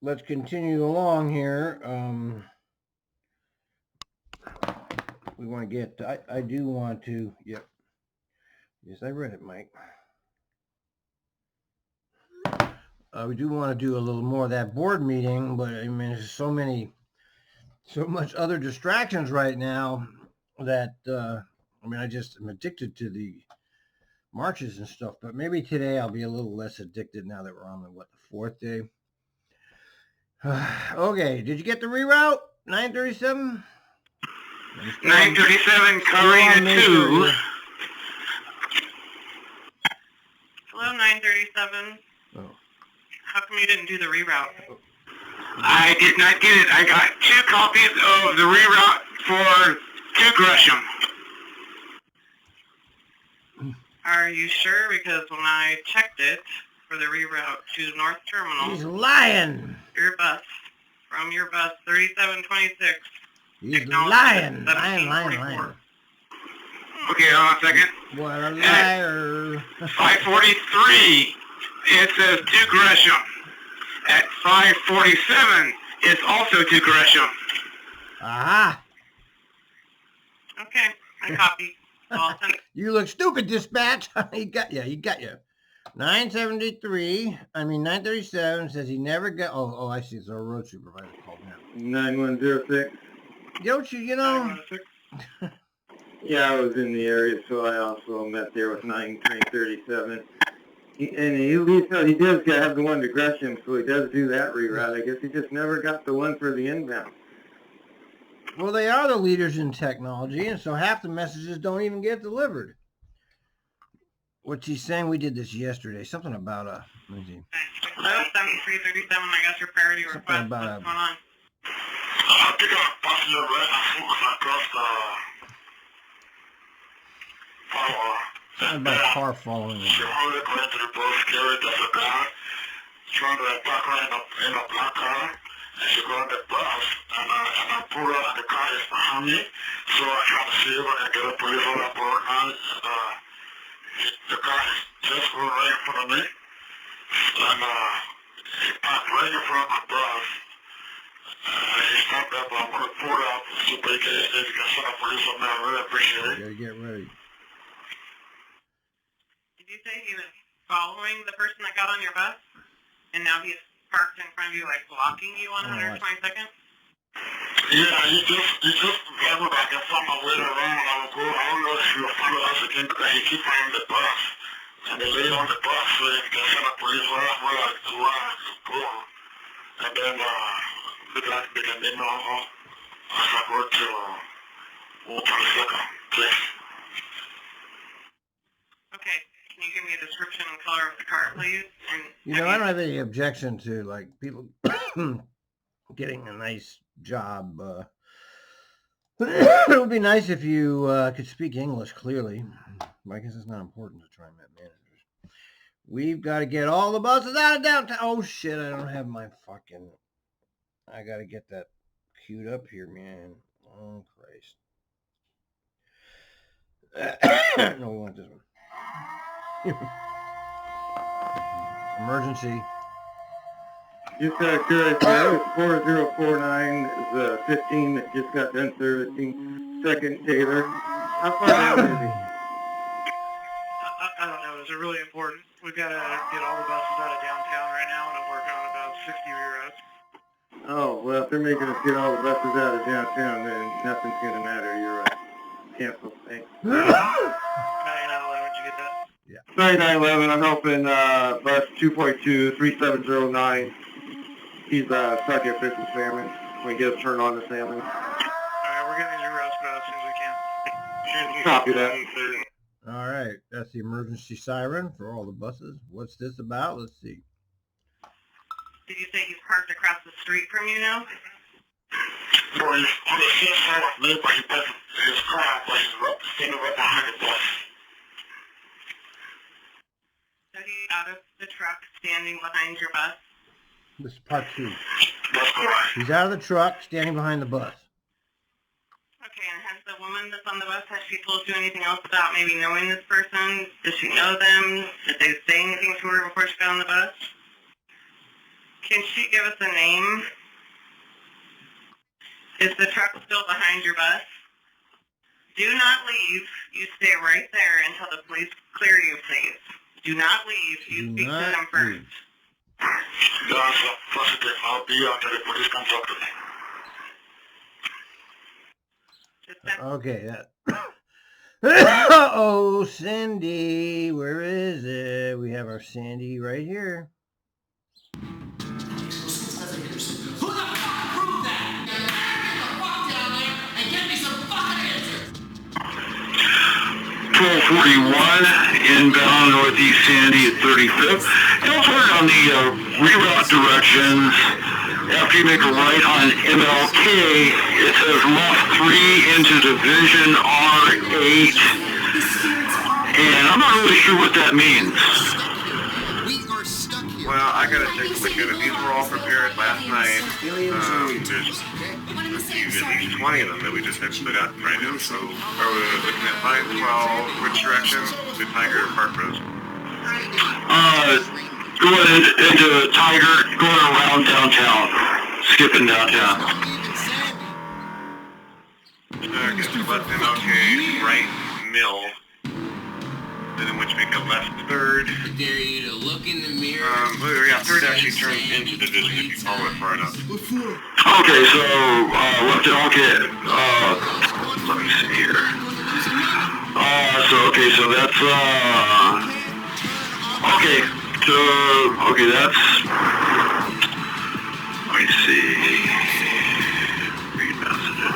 let's continue along here. We want to get, I do want to, yep. Yes, I read it, Mike. We do want to do a little more of that board meeting, but I mean, there's so much other distractions right now that, I mean, I just am addicted to the marches and stuff, but maybe today I'll be a little less addicted now that we're on the, what, the 4th day? Okay, did you get the reroute? 937? 937 covering a 2. Hello, 937. Oh. How come you didn't do the reroute? I did not get it. I got 2 copies of the reroute for 2 Gresham. Are you sure? Because when I checked it for the reroute to North Terminal... He's lying! Your bus, from your bus 3726... He's lying! Lying. Okay, hold on a second. What a liar! 543, it says 2 Gresham. At 547, it's also 2 Gresham. Aha! Okay, I copy. You look stupid, dispatch. He got you. 937 says he never got. Oh, I see. It's our road supervisor called now. 9106. Don't you know? Yeah, I was in the area, so I also met there with 9337. He does have the one to Gresham, so he does do that reroute. I guess he just never got the one for the inbound. Well, they are the leaders in technology, and so half the messages don't even get delivered. What's he saying? We did this yesterday. Something about let me see. Hello, 7337. I got your priority request. What's going on? I think I'm passing your right across Something about a car following him. She only going to the bus, carried as a car, trying to attack her in a black car. And she got on the bus, and I pulled her, and the car is behind me. So I tried to see if I can get a police on board now. The car is just going right in front of me. And he parked right in front of my bus. He stopped up, I'm going to pull out to see if he can send a police on me. I really appreciate it. You gotta get ready. Did you say he was following the person that got on your bus? And now he's parked in front of you, like blocking you on 122nd? Yeah, he just driving back and found my way around. I don't know if he'll follow us again because he keeps on the bus. And they laid on the bus so they can send a police around where I go. And then they can name me on as I go to 122nd, please. Okay. Can you give me a description and color of the car, please? And I don't have any objection to like people getting a nice job. It would be nice if you could speak English clearly. I guess it's not important to TRIMET managers. We've got to get all the buses out of downtown. Oh shit! I don't have my fucking. I got to get that queued up here, man. Oh Christ! No, we want this one. Emergency. Just out of curiosity, 4049 is 15 that just got done servicing 2nd Taylor. How far down is he? I don't know. Is it really important? We've got to get all the buses out of downtown right now, and I'm working on about 60 reroutes. Oh, well, if they're making us get all the buses out of downtown, then nothing's going to matter. You're right. Cancel. Thanks. 9911, did you get that? Yeah. 9911, I'm helping bus 2.2, 3709. He's stuck at Fishing Salmon. We get turned on to salmon. Alright, we're getting these reroutes put out as soon as we can. Copy that. All right, that's the emergency siren for all the buses. What's this about? Let's see. Did you say he's parked across the street from you now? No, he's on the same side of me, but he doesn't, his car, but he's standing right behind the bus. So he's out of the truck, standing behind your bus? This is part 2. That's correct. He's out of the truck, standing behind the bus. Okay, and has the woman that's on the bus, has she told you anything else about maybe knowing this person? Does she know them? Did they say anything to her before she got on the bus? Can she give us a name? Is the truck still behind your bus? Do not leave. You stay right there until the police clear you, please. Do not leave. You speak to them first. That's positive. I'll be until the police comes up to me. Okay. Uh-oh, Cindy. Where is it? We have our Sandy right here. Who the fuck proved that? Get the fuck down there and get me some fucking answers! 1241 inbound Northeast Sandy at 35th. Elsewhere on the reroute directions, after you make a right on MLK, it says left 3 into Division R8. And I'm not really sure what that means. We are stuck here. Well, I gotta take a look at it. These were all prepared last night. There's at least 20 of them that we just have to put out right now. So, are we looking at 512, which direction? To Tiger or Park Rose? Going into Tiger, going around downtown, skipping downtown. Okay, so left MLK, right mill. And then which make a left third. I dare you to look in the mirror. Yeah, third actually turns into Division if you follow it far enough. Okay, so left and okay. Let me see here. So that's okay. Okay, that's. Let me see. Read messages.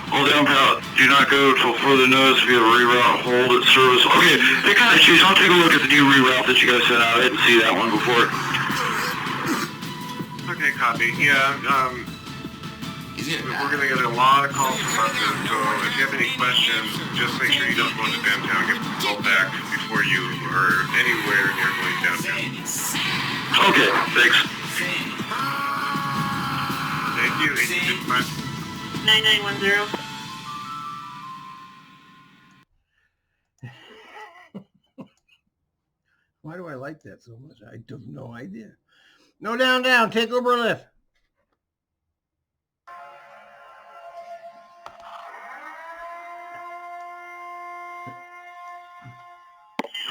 Hold down, pal. Do not go till further notice via reroute. Hold at service. Okay, hey guys, geez, I'll take a look at the new reroute that you guys sent out. I didn't see that one before. Okay, copy. Yeah, we're gonna get a lot of calls from buses, so if you have any questions, just make sure you don't go into downtown. Get the call back before you are anywhere near going downtown. Okay, thanks. Thank you. 1855. 9910. Why do I like that so much? I have no idea. No, down. Take Uber or Lyft.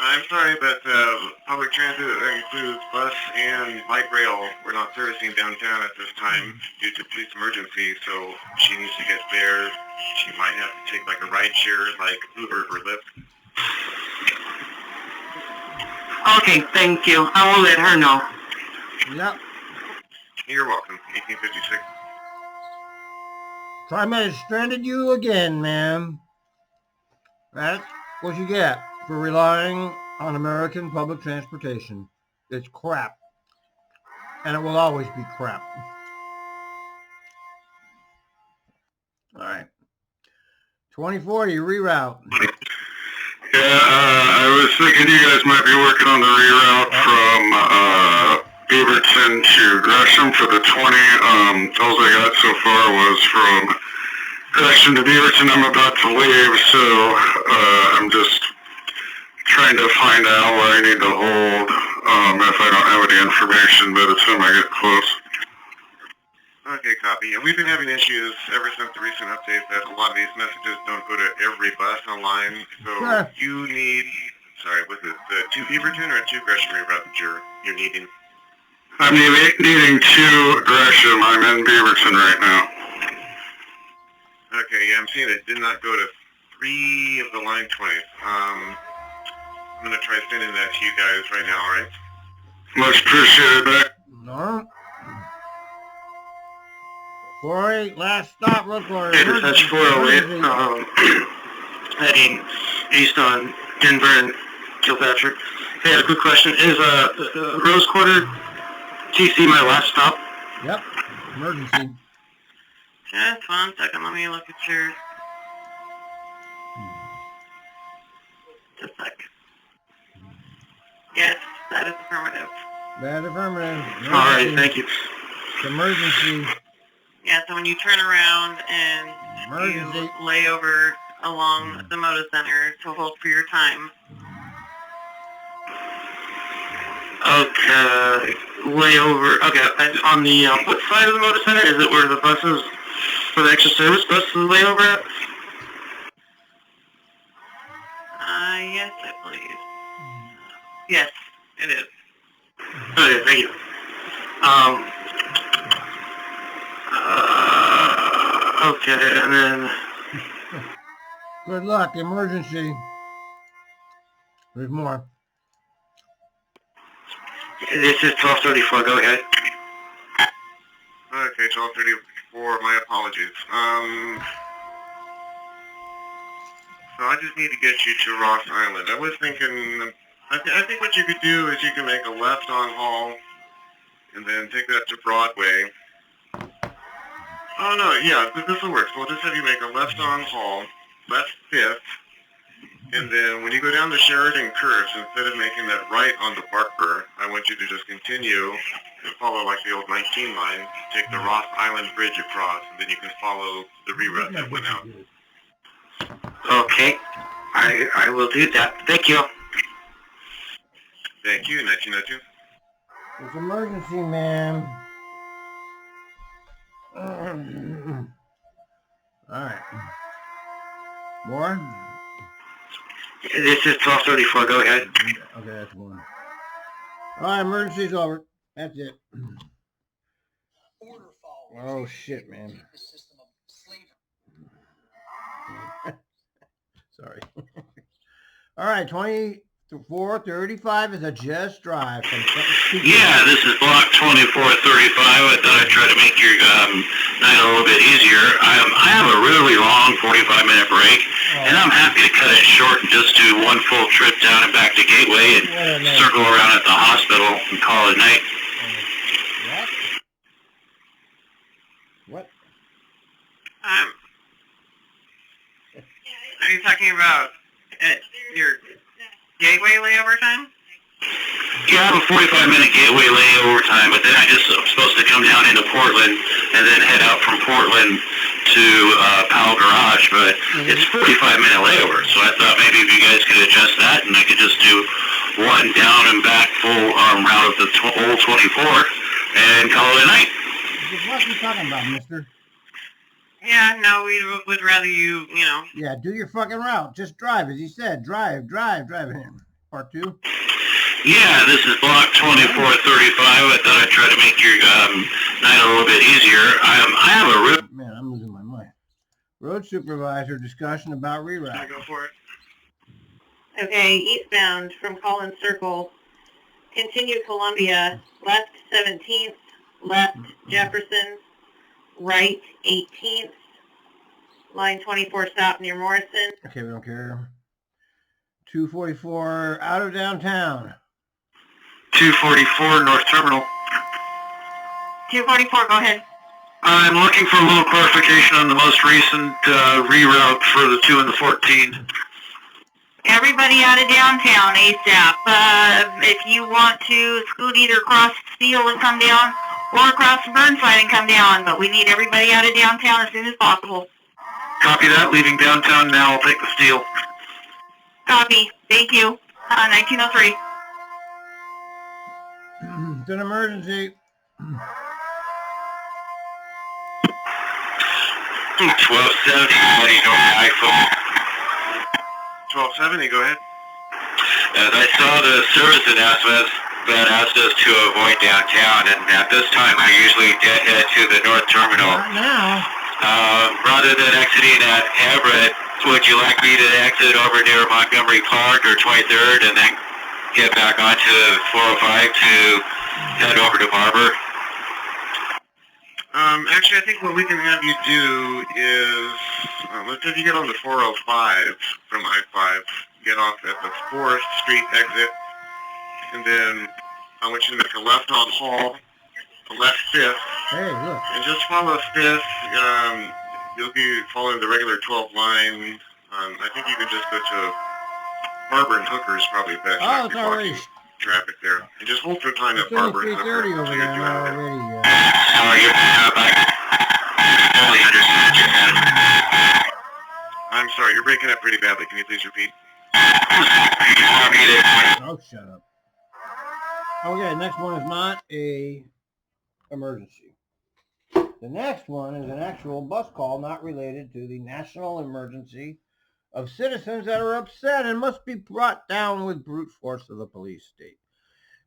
I'm sorry, but public transit that includes bus and light rail. We're not servicing downtown at this time due to police emergency, so she needs to get there. She might have to take like a ride share, like Uber or Lyft. Okay, thank you. I will let her know. Yep. You're welcome. 1856. TRIMET has stranded you again, ma'am. That's what you get for relying on American public transportation. It's crap. And it will always be crap. All right. 2040 reroute. Yeah, I was thinking you guys might be working on the reroute from Beaverton to Gresham for the 20. All I got so far was from Gresham to Beaverton. I'm about to leave, so I'm just trying to find out where I need to hold if I don't have any information by the time I get close. Okay, copy. Yeah, we've been having issues ever since the recent update that a lot of these messages don't go to every bus online. So you need, was it the 2 Beaverton or 2 Gresham reroute that you're needing? I'm needing 2 Gresham. I'm in Beaverton right now. Okay, yeah, I'm seeing it did not go to 3 of the line 20s. I'm going to try sending that to you guys right now, alright? Much appreciated, Beck. No. 408, last stop, look for it. Hey, that's 408, heading east on Denver and Kilpatrick. Hey, I have a quick question. Is Rose Quarter TC my last stop? Yep, emergency. Just 1 second, let me look at yours. Just a sec. Yes, that is affirmative. That is affirmative. Alright, thank you. It's emergency. Yeah, so when you turn around and Emergency. you lay over along the Moda Center to hold for your time. Okay, layover. Okay, and on the what side of the motor center is it? Where the buses for the extra service buses layover at? Yes, I believe. Yes, it is. Okay, thank you. Okay, and then Good luck. Emergency. There's more. this is 1234. Go ahead. Okay, 1234. My apologies. So I just need to get you to Ross Island. I was thinking, I think what you could do is you can make a left on Hall, and then take that to Broadway. Oh no, yeah, this will work. So we'll just have you make a left on Hall, left 5th, and then when you go down the Sheridan curves, instead of making that right onto Barker, I want you to just continue and follow like the old 19 line, take the Ross Island Bridge across, and then you can follow the reroute that went out. Okay, I will do that. Thank you. Thank you, 1902. It's emergency, ma'am. All right. More? This is 1234. Go ahead. Okay, that's one. All right, emergency's over. That's it. Oh shit, man. Sorry. All right, 2435 is a just drive from Yeah, this is block 2435. I thought I'd try to make your night a little bit easier. I have a really long 45-minute break, and I'm happy to cut it short and just do one full trip down and back to Gateway and circle around at the hospital and call it night. What? Are you talking about your Gateway layover time? Yeah, I have a 45-minute Gateway layover time, but then I'm supposed to come down into Portland and then head out from Portland to Powell Garage, but it's 45-minute layover, so I thought maybe if you guys could adjust that and I could just do one down and back full route of the old 24 and call it a night. What are you talking about, mister? Yeah, no, we would rather you, Yeah, do your fucking route. Just drive, as he said. Drive in. Part 2. Yeah, this is block 2435. I thought I'd try to make your night a little bit easier. I have a route. Man, I'm losing my mind. Road supervisor discussion about reroute. Go for it. Okay, eastbound from Collins Circle, continue Columbia, left 17th, left Jefferson, right 18th, line 24 stop near Morrison. Okay, we don't care. 244 out of downtown. 244 North Terminal. 244, go ahead. I'm looking for a little clarification on the most recent reroute for the 2 and the 14. Everybody out of downtown ASAP. If you want to scoot either across Steel and come down or across Burnside and come down, but we need everybody out of downtown as soon as possible. Copy that. Leaving downtown now. I'll take the Steel. Copy. Thank you. 1903. It's an emergency. 1270. Heading over iPhone. 1270. Go ahead. As I saw the service announcements that asked us to avoid downtown, and at this time we usually deadhead to the North Terminal. Not now. Rather than exiting at Everett, would you like me to exit over near Montgomery Park or 23rd and then get back onto 405 to head over to Barber? Actually, I think what we can have you do is, let's have you get on the 405 from I-5, get off at the 4th Street exit, and then I want you to make a left on Hall, a left 5th, Hey, look. and just follow 5th. You'll be following the regular 12 line. I think you can just go to Barber and Hooker is probably best. Oh, it's already. Traffic there. And just hold for time at It's only Barber and Hooker. 3:30 over so there you're doing it. already. How are you? Fully understand your I'm sorry, you're breaking up pretty badly. Can you please repeat? Oh, shut up. Okay, next one is not a emergency. The next one is an actual bus call not related to the national emergency of citizens that are upset and must be brought down with brute force of the police state.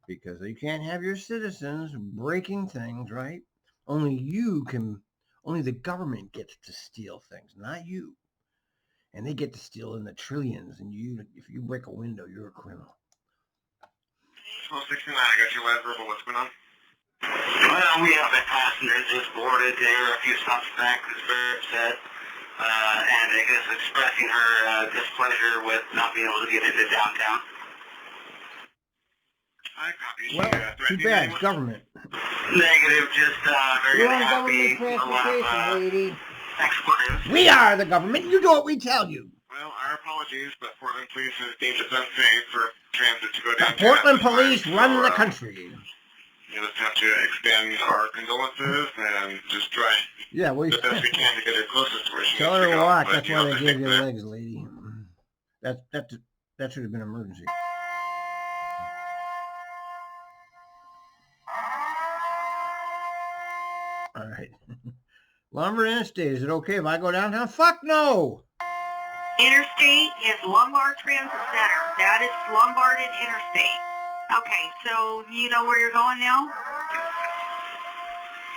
Because you can't have your citizens breaking things, right? Only the government gets to steal things, not you. And they get to steal in the trillions, and if you break a window, you're a criminal. 1269, I got your last verbal. What's going on? Well, we have a passenger just boarded there, a few stops back, who's very upset, and is expressing her displeasure with not being able to get into downtown. I copy. Well, too bad, it's government. Negative, just very We're on unhappy. government A lot transportation, of lady. expletives. We are the government. You do what we tell you. Well, our apologies, but Portland Police has deemed it unsafe for transit to go The downtown. Portland police run the country. You just have to extend our condolences and just try Yeah, well, the best we can to get her closest to where she tell needs her to to go. walk. But, That's you why know, they I gave think you that- legs, lady. That should have been an emergency. All right. Lombard Interstate, is it okay if I go downtown? Fuck no! Interstate is Lombard Transit Center. That is Lombard and Interstate. Okay, so you know where you're going now?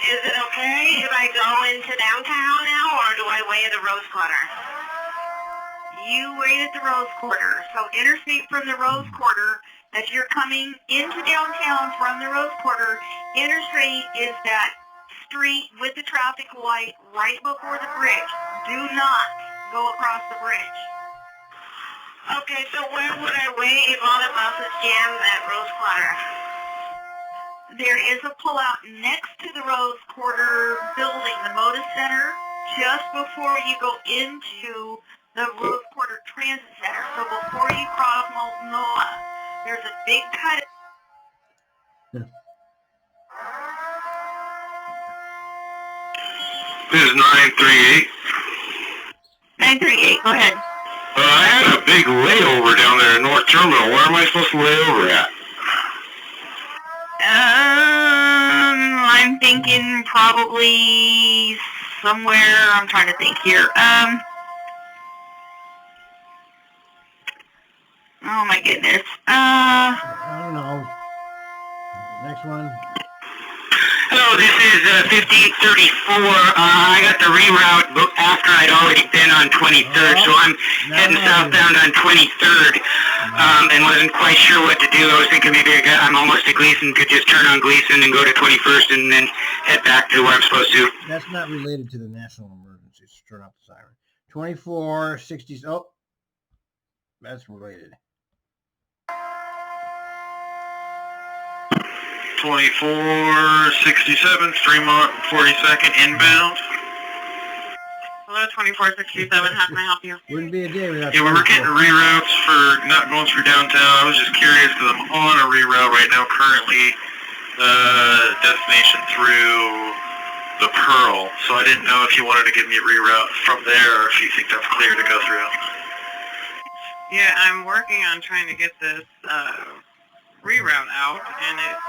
Is it okay if I go into downtown now, or do I wait at the Rose Quarter? You wait at the Rose Quarter. So Interstate from the Rose Quarter, if you're coming into downtown from the Rose Quarter, Interstate is that street with the traffic light right before the bridge. Do not go across the bridge. Okay, so where would I wait if all the buses jam at Rose Quarter? There is a pullout next to the Rose Quarter building, the Moda Center, just before you go into the Rose Quarter Transit Center. So before you cross Multnomah, there's a big cut. This is 938. 938, go ahead. I had a big layover down there in North Terminal. Where am I supposed to lay over at? I'm thinking probably somewhere, I'm trying to think here. Oh my goodness. I don't know. Next one. Hello, this is 5834. I got the reroute after I'd already been on 23rd, so I'm heading southbound on 23rd, and wasn't quite sure what to do. I was thinking maybe I'm almost to Gleason, could just turn on Gleason and go to 21st and then head back to where I'm supposed to. That's not related to the national emergency. Just turn off the siren. 2460. Oh, that's related. 2467, Fremont 42nd inbound. Hello, 2467, how can I help you? Wouldn't be a day without. Yeah, we were getting reroutes for not going through downtown. I was just curious because I'm on a reroute right now currently, destination through the Pearl. So I didn't know if you wanted to give me a reroute from there or if you think that's clear to go through. Yeah, I'm working on trying to get this reroute out, and it's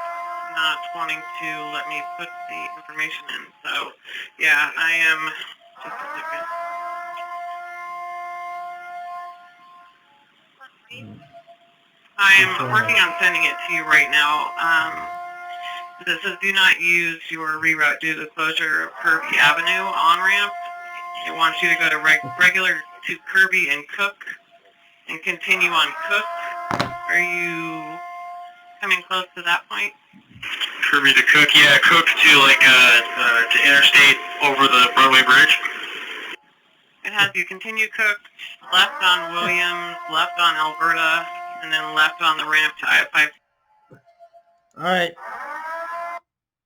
not wanting to let me put the information in. So, yeah, I am. Just a second. I am working on sending it to you right now. This says do not use your reroute due to the closure of Kirby Avenue on-ramp. It wants you to go to regular to Kirby and Cook and continue on Cook. Are you coming close to that point? Kirby to Cook, yeah, Cook to to Interstate over the Broadway Bridge. It has you continue Cook, left on Williams, left on Alberta, and then left on the ramp to I-5. All right.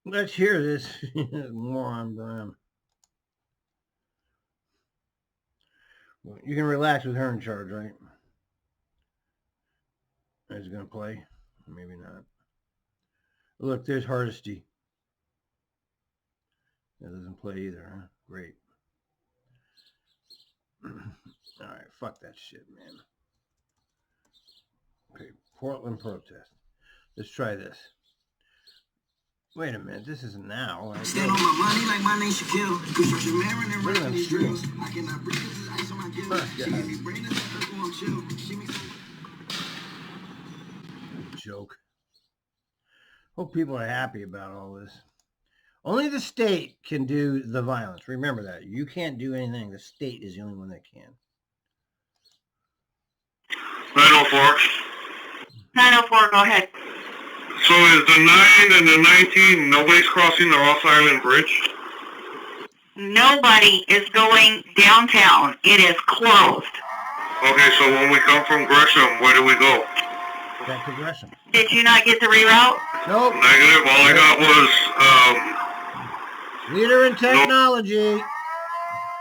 Let's hear this. Moron Bram. Well, you can relax with her in charge, right? Is it going to play? Maybe not. Look, there's Hardesty. That doesn't play either, huh? Great. All right, fuck that shit, man. Okay, Portland protest. Let's try this. Wait a minute, this isn't now. Stand on my money like my name Shaquille. Construction man and Look at running them these shooting. drills. I cannot breathe this is ice on my gills. She give me brain and sucker for I'm chill. She makes Joke. Hope people are happy about all this. Only the state can do the violence. Remember that. You can't do anything. The state is the only one that can. 904. 904, go ahead. So is the 9 and the 19, nobody's crossing the Ross Island Bridge? Nobody is going downtown. It is closed. Okay, so when we come from Gresham, where do we go? Back to Gresham. Did you not get the reroute? Nope. Negative. All I got was, Leader in technology.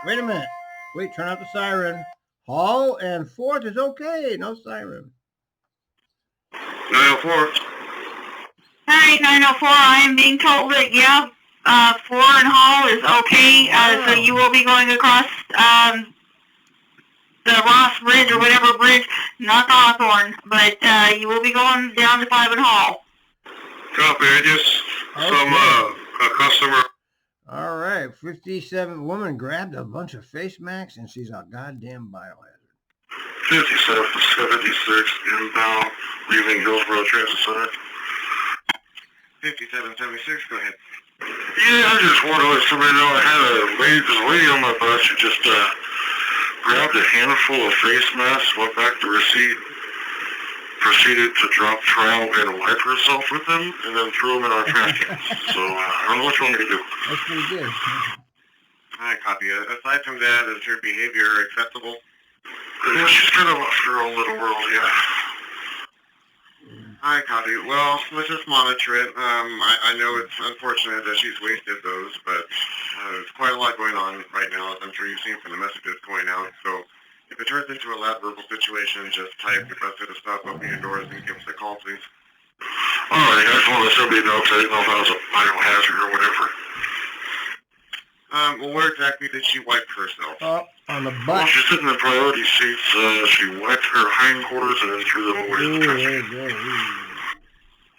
Wait a minute. Wait, turn out the siren. Hall and 4th is okay. No siren. 904. All right, 904, I am being told that, yeah, 4 and Hall is okay. So you will be going across the Ross Bridge or whatever bridge, not the Hawthorne, but you will be going down to 5 and Hall. Copy. I just, a customer. All right. 57 woman grabbed a bunch of face masks and she's a goddamn biohazard. 5776 inbound, leaving Hillsborough Transit Center. 5776, go ahead. Yeah, I just wanted to let somebody know I had a lady on my bus who just grabbed a handful of face masks, went back to receipt, proceeded to drop trowel and wipe herself with them, and then threw them in our trash cans. So I don't know what you want me to do. That's pretty good. I copy it. Aside from that, is her behavior acceptable? Yeah, she's kind of lost her own little world, yeah. I copy. Well, let's just monitor it. I know it's unfortunate that she's wasted those, but there's quite a lot going on right now, as I'm sure you've seen from the messages going out. So if it turns into a loud verbal situation, just type request her to stop, open your doors, and give us a call, please. All right, I just want to let somebody know, because I didn't know if I was a biohazard or whatever. Well, where exactly did she wipe herself? On the butt. Well, she's sitting in the priority seats. She wiped her hindquarters and then threw them away.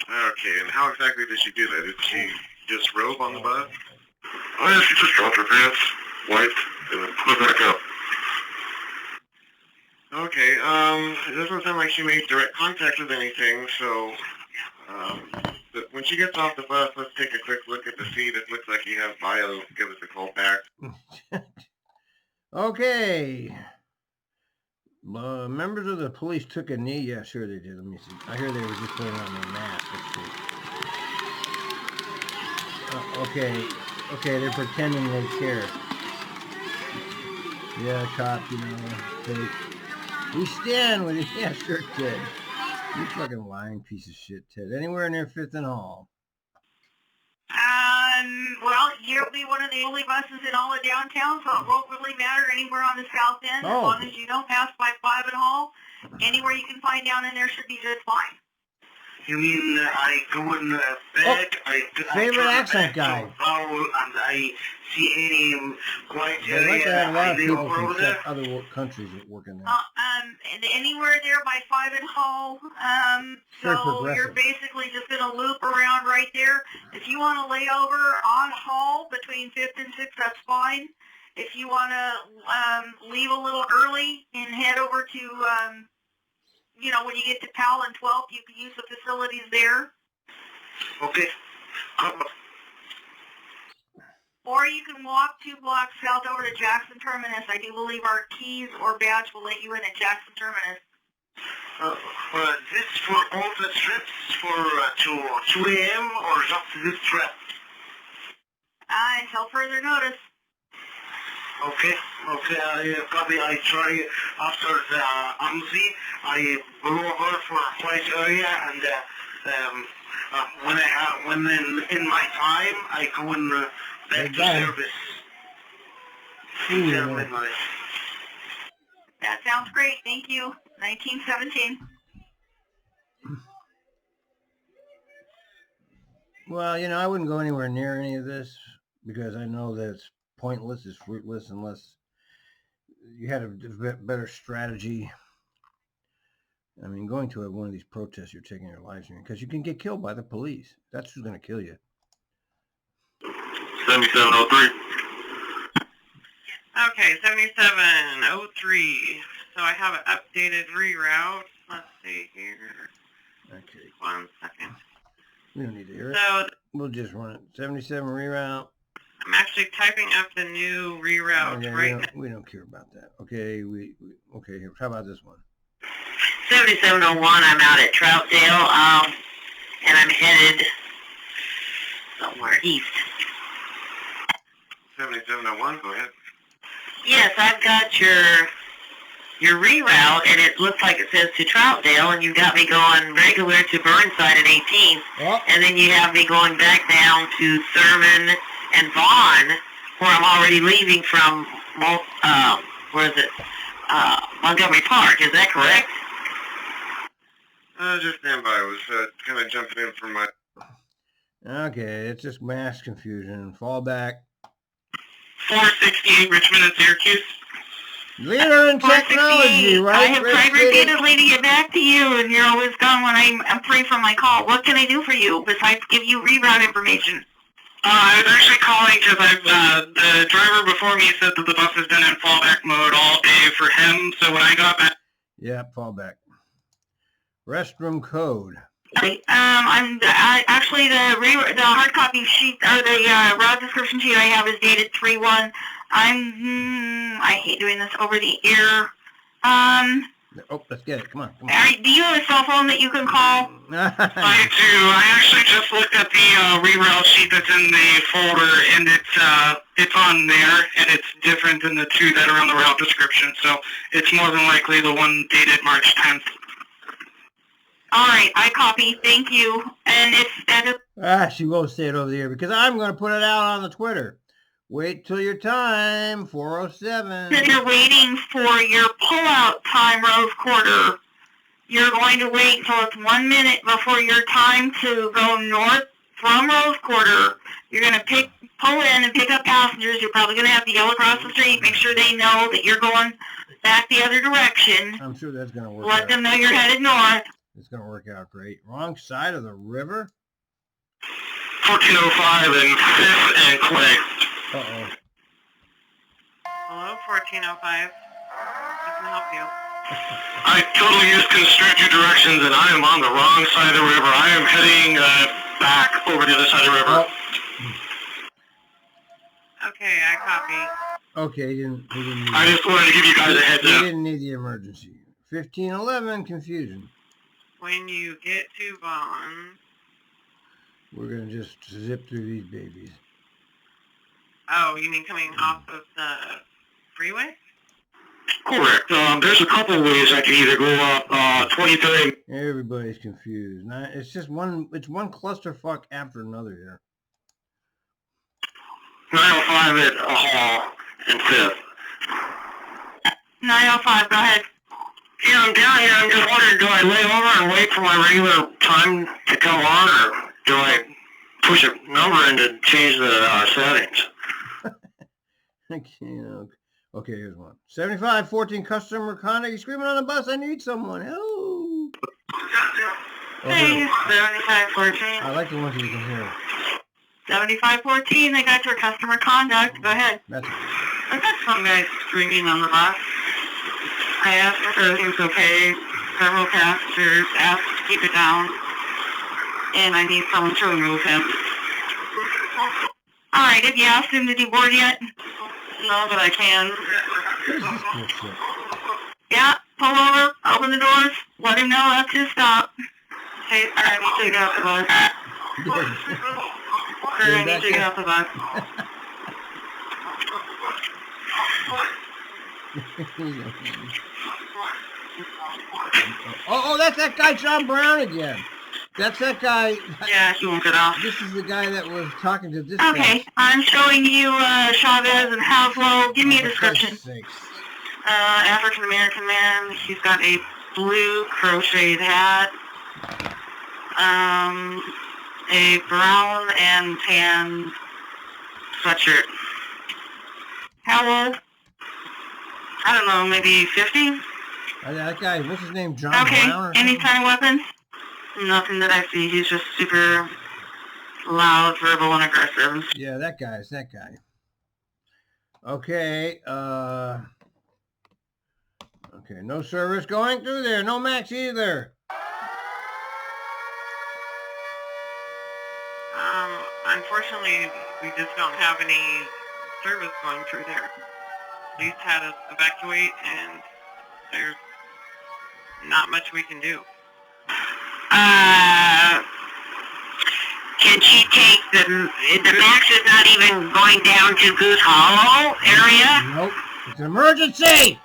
Okay, and how exactly did she do that? Did she just robe on the bus? Oh, yeah, she just dropped her pants, wiped, and then put it back up. Okay, it doesn't sound like she made direct contact with anything, so but when she gets off the bus, let's take a quick look at the seat. It looks like you have bio. Give us a call back. Okay. Members of the police took a knee. Yeah, sure they did. Let me see. I hear they were just putting on their mask. Let's see. Okay, they're pretending they care. Yeah, cop, we stand with you. Yeah, sure, Ted. You fucking lying piece of shit, Ted. Anywhere near 5th and Hall. Well, you'll be one of the only buses in all of downtown, so it won't really matter anywhere on the south end. As long as you don't pass by 5 and Hall, anywhere you can find down in there should be just fine. You mean I go in the back, favorite accent guy. And I see any quiet They area, like to have a lot of people over from there? other countries that work in there. Anywhere there by 5 and Hall. So you're basically just going to loop around right there. If you want to lay over on Hall between 5th and 6th, that's fine. If you want to leave a little early and head over to, when you get to Powell and 12th, you can use the facilities there. Okay. Or you can walk 2 blocks south over to Jackson Terminus. I do believe our keys or badge will let you in at Jackson Terminus. This for all the trips for to 2 a.m. or just this trip? Until further notice. Okay, I try after the AMSI, I go over for a quiet area, and when in my time, I go in back to service. That sounds great, thank you. 1917. Well, I wouldn't go anywhere near any of this because I know that it's pointless, it's fruitless unless you had a better strategy. I mean, going to one of these protests, you're taking your lives in because you can get killed by the police. That's who's going to kill you. 7703. Okay, 7703. So I have an updated reroute. Let's see here. Okay. 1 second. We don't need to hear it. So We'll just run it. 77 reroute. I'm actually typing up the new reroute Okay, right now. we don't care about that. Okay, okay, here. How about this one? 7701, I'm out at Troutdale, and I'm headed somewhere east. 7701, go ahead. Yes, I've got your reroute, and it looks like it says to Troutdale, and you've got me going regular to Burnside at 18th, and then you have me going back down to Thurman and Vaughn, where I'm already leaving from, where is it, Montgomery Park. Is that correct? Just stand by. I was kind of jumping in for my... Okay, it's just mass confusion. Fallback. 468 Richmond and Syracuse. Leader in technology, right? I have tried repeatedly to get back to you, and you're always gone when I'm free from my call. What can I do for you besides give you reroute information? I was actually calling because the driver before me said that the bus has been in fallback mode all day for him. So when I got back, Yeah, fallback. Restroom code. Okay. Actually the hard copy sheet or the route description sheet I have is dated 3/1. I hate doing this over the air. Oh, let's get it. Come on. Come on. Do you have a cell phone that you can call? I do. I actually just looked at the reroute sheet that's in the folder, and it's on there, and it's different than the two that are on the route description. So it's more than likely the one dated March 10th. All right, I copy. Thank you. And She won't say it over the air because I'm going to put it out on the Twitter. Wait till your time, 407. If you're waiting for your pullout time, Rose Quarter, you're going to wait until it's 1 minute before your time to go north from Rose Quarter. You're going to pull in and pick up passengers. You're probably going to have to yell across the street, make sure they know that you're going back the other direction. I'm sure that's going to work Let out. them know you're headed north. It's going to work out great. Wrong side of the river? 1405 and 5th and Clay. Uh-oh. Hello, 1405. I can help you. I totally misconstrued your directions, and I am on the wrong side of the river. I am heading back over the other side of the river. Okay, I copy. Okay, he didn't need I just wanted to give you guys a heads He up. didn't need the emergency. 1511, confusion. When you get to Vaughn... We're going to just zip through these babies. Oh, you mean coming off of the freeway? Correct. There's a couple of ways I can either go up 2030. Everybody's confused. Now, it's just one clusterfuck after another here. 905 at Hall and 5th. 905, go ahead. Yeah, I'm down here. I'm just wondering, do I lay over and wait for my regular time to come on, or do I push a number in to change the settings? Okay, here's one. 7514 customer contact. You screaming on the bus. I need someone. Help. Hey, 7514. I like the ones that you can hear. 7514, they got your customer contact. Go ahead. That's I got some guy screaming on the bus. I asked if everything's okay. Several passengers asked to keep it down. And I need someone to remove him. Alright, have you asked him to deboard yet? No, but I can. Yeah, pull over, open the doors, let him know that's his stop. Hey, I need to get off the bus. I need to get off the bus. Oh, that's that guy John Brown again. That's that guy. Yeah, he won't get off. This is the guy that was talking to this Okay, guy. I'm showing you Chavez and Haslow. Give me a description. African American man. He's got a blue crocheted hat, a brown and tan sweatshirt. How old? I don't know, maybe 50? That guy, what's his name? John Okay, Brown or any something? kind of weapons? Nothing that I see. He's just super loud, verbal, and aggressive. Yeah, that guy. Okay, okay, no service going through there. No Max either. Unfortunately, we just don't have any service going through there. Police had us evacuate, and there's not much we can do. Can she take the Max is not even going down to Goose Hollow area? Nope. It's an emergency!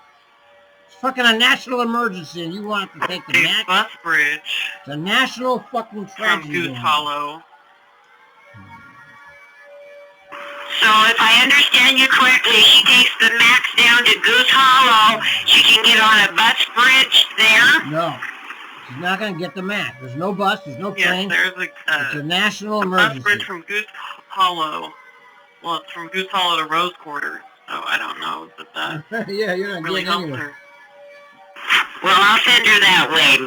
It's fucking a national emergency, and you want to take the Max? Bus bridge. It's a national fucking tragedy. From Goose Hollow. So if I understand you correctly, she takes the Max down to Goose Hollow. She can get on a bus bridge there? No. She's not going to get the Max. There's no bus. There's no plane. Yes, there's it's a national emergency. Bus bridge from Goose Hollow. Well, it's from Goose Hollow to Rose Quarter. So I don't know if that yeah, you're not really helps anywhere. her. Well, I'll send her that way.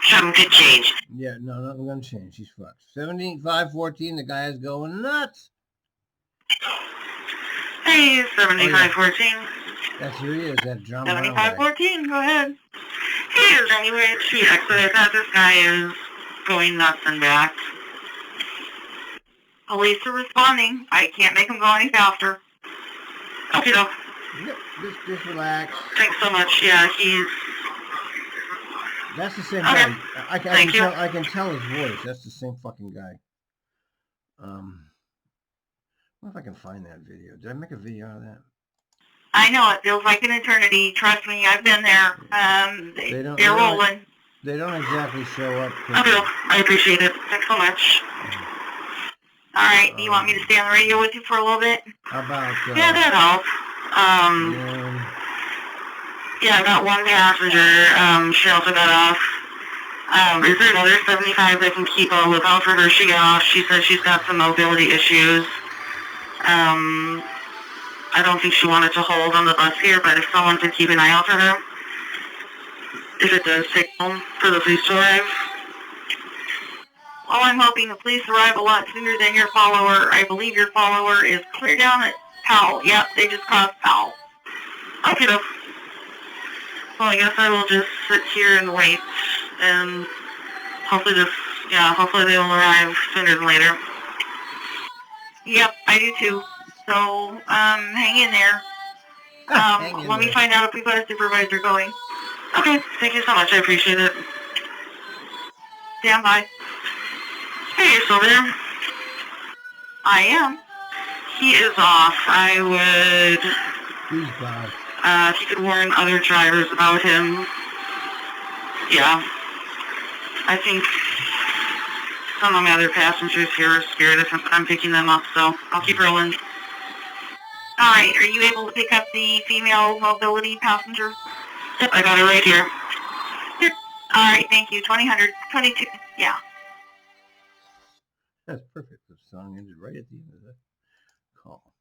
Something could change. Yeah, no, nothing's going to change. She's fucked. 7514, the guy is going nuts. Hey, 7514. That's who he is, that John 7514, go ahead. He is anyway. She actually thought this guy is going nuts and back. Police are responding. I can't make them go any faster. Okay, though. Yep, just relax. Thanks so much. Yeah, he's... That's the same okay. guy. I can tell his voice. That's the same fucking guy. I wonder if I can find that video. Did I make a video out of that? I know, it feels like an eternity. Trust me, I've been there. They're rolling. They don't exactly show up. Okay, I appreciate it. Thanks so much. All right, do you want me to stay on the radio with you for a little bit? How about... yeah, that helps. Yeah, I got one passenger. She also got off. Is there another 75 that can keep a lookout for her? She got off. She says she's got some mobility issues. I don't think she wanted to hold on the bus here, but if someone could keep an eye out for her, if it does take home for the police to arrive. Well, I'm hoping the police arrive a lot sooner than your follower. I believe your follower is clear down at Powell. Yep, they just crossed Powell. Okay, though. Well, I guess I will just sit here and wait, and hopefully they will arrive sooner than later. Yep, I do too. So, hang in there. Let me find out if we've got a supervisor going. Okay, thank you so much. I appreciate it. Stand by. Hey, you're still there? I am. He is off. I would... Who's Bob? If you could warn other drivers about him. Yeah. I think some of my other passengers here are scared if I'm picking them up, so I'll keep rolling. All right, are you able to pick up the female mobility passenger? Yep, I got it right here. All right, thank you. 22, yeah. That's perfect. The song ended right at the end of the call.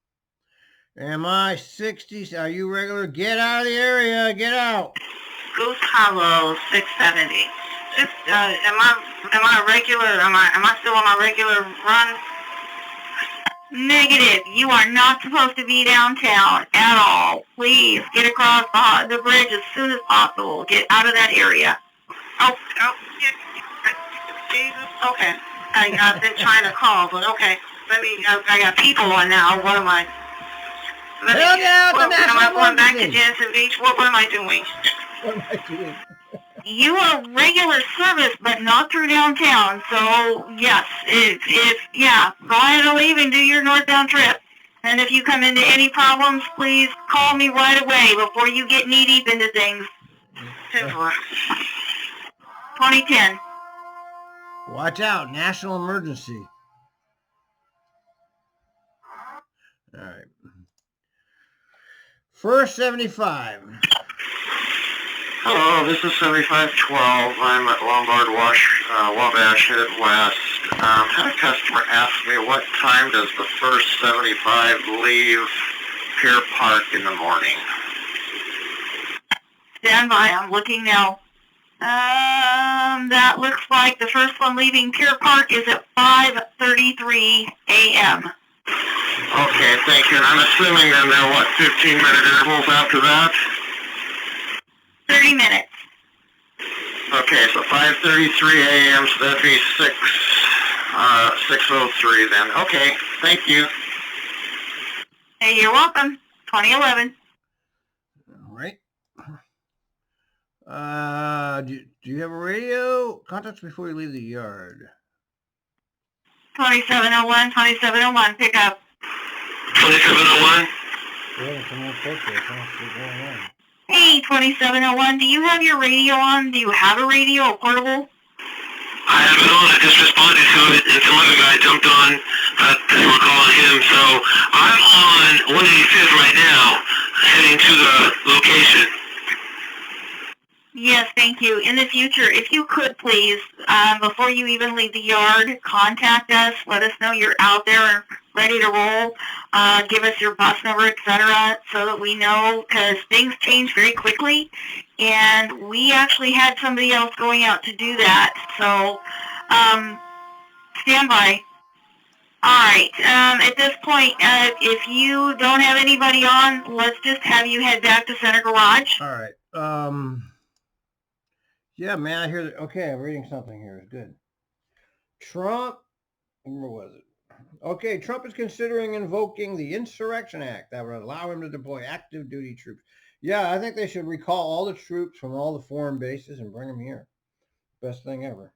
Am I 60? Are you regular? Get out of the area. Get out. Goose Hollow, 670. Just, am I regular? Am I still on my regular run? Negative. You are not supposed to be downtown at all. Please get across the bridge as soon as possible. Get out of that area. Jesus. Okay. I've been trying to call, but okay. I got people on now. What am I? Am I going back to Jansen Beach? What am I doing? What am I doing? You are regular service, but not through downtown. So, yes, go ahead and leave and do your northbound trip. And if you come into any problems, please call me right away before you get knee-deep into things. 2010. Watch out. National emergency. All right. First 75. Hello, this is 7512. I'm at Lombard Wabash, headed west. Had a customer ask me what time does the first 75 leave Pier Park in the morning? Stand by, I'm looking now. That looks like the first one leaving Pier Park is at 5:33 a.m. Okay, thank you. And I'm assuming then there are, 15-minute intervals after that? 30 minutes. Okay, so 5:33 a.m., so that'd be 6:03 then. Okay, thank you. Hey, you're welcome. 2011. All right. Do you have a radio? Contacts before you leave the yard. 2701, 2701, pick up. 2701? Yeah, someone spoke there. What's going on? Hey, 2701, do you have your radio on? Do you have a radio, a portable? I have it on. I just responded to it, and some other guy jumped on. They were calling him, so I'm on 185th right now, heading to the location. Yes, thank you. In the future, if you could please, before you even leave the yard, contact us. Let us know you're out there and ready to roll. Give us your bus number, etc., so that we know, because things change very quickly. And we actually had somebody else going out to do that. So, stand by. All right. At this point, if you don't have anybody on, let's just have you head back to Center Garage. All right. Yeah, man, I hear that. Okay, I'm reading something here. It's good. Trump, where was it? Okay, Trump is considering invoking the Insurrection Act that would allow him to deploy active duty troops. Yeah, I think they should recall all the troops from all the foreign bases and bring them here. Best thing ever.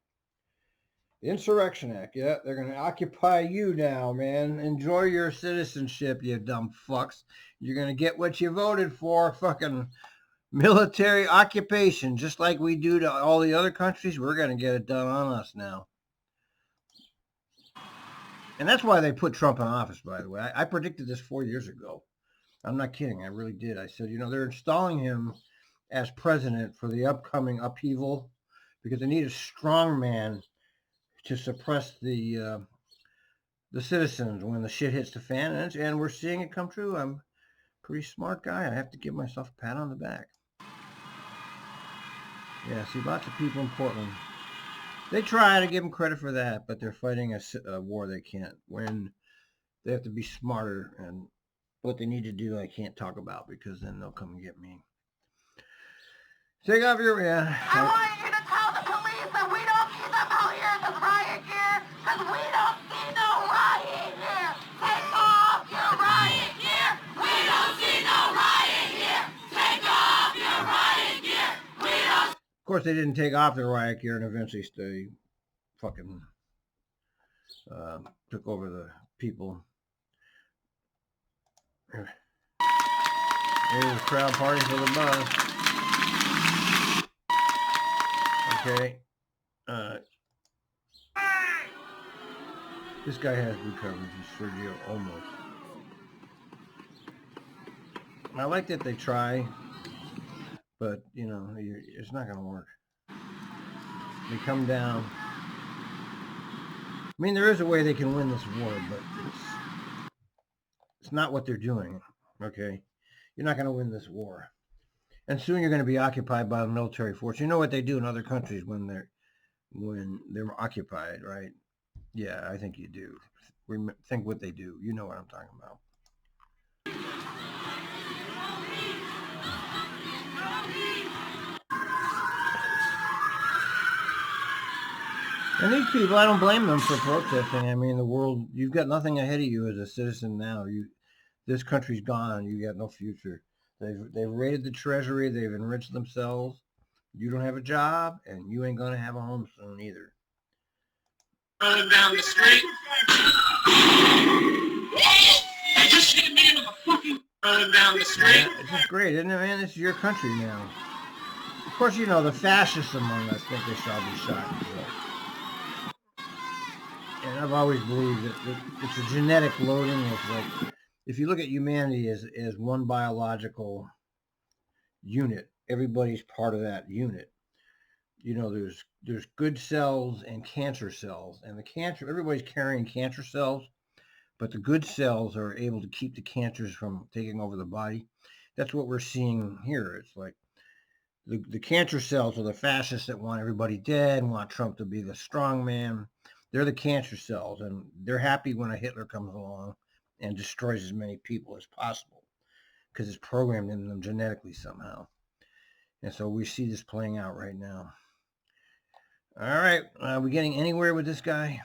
The Insurrection Act, yeah, they're going to occupy you now, man. Enjoy your citizenship, you dumb fucks. You're going to get what you voted for, fucking military occupation, just like we do to all the other countries. We're going to get it done on us now. And that's why they put Trump in office, by the way. I predicted this 4 years ago. I'm not kidding. I really did. I said, they're installing him as president for the upcoming upheaval because they need a strong man to suppress the citizens when the shit hits the fan. And we're seeing it come true. I'm a pretty smart guy. I have to give myself a pat on the back. Yeah, see, lots of people in Portland, they try to give them credit for that, but they're fighting a war they can't win. They have to be smarter, and what they need to do I can't talk about because then they'll come and get me. Take off your, I want you to tell the police that we don't need them out here in this riot gear, because we don't see no riot gear. Take off your riot gear. We don't see no riot gear. Take off your riot gear. We don't. Of course, they didn't take off their riot gear, and eventually they fucking took over the people. Here's the crowd party for the bus. Okay. This guy has good coverage. He's Sergio almost. I like that they try, but it's not going to work. They come down. I mean, there is a way they can win this war, but it's not what they're doing. Okay, you're not going to win this war, and soon you're going to be occupied by the military force. You know what they do in other countries when they're occupied, right? Yeah, I think you do. Think what they do. You know what I'm talking about. And these people, I don't blame them for protesting. I mean, the world, you've got nothing ahead of you as a citizen now. This country's gone. You got no future. They've raided the treasury. They've enriched themselves. You don't have a job, and you ain't going to have a home soon either. Running down the street. They just hit me with a fucking running down the street. Yeah, it's just great, isn't it, man? This is your country now. Of course, the fascists among us think they shall be shot. And I've always believed that it's a genetic loading. It's like, if you look at humanity as one biological unit, everybody's part of that unit. There's good cells and cancer cells, and everybody's carrying cancer cells, but the good cells are able to keep the cancers from taking over the body. That's what we're seeing here. It's like the cancer cells are the fascists that want everybody dead and want Trump to be the strong man. They're the cancer cells, and they're happy when a Hitler comes along and destroys as many people as possible because it's programmed in them genetically somehow. And so we see this playing out right now. All right, are we getting anywhere with this guy?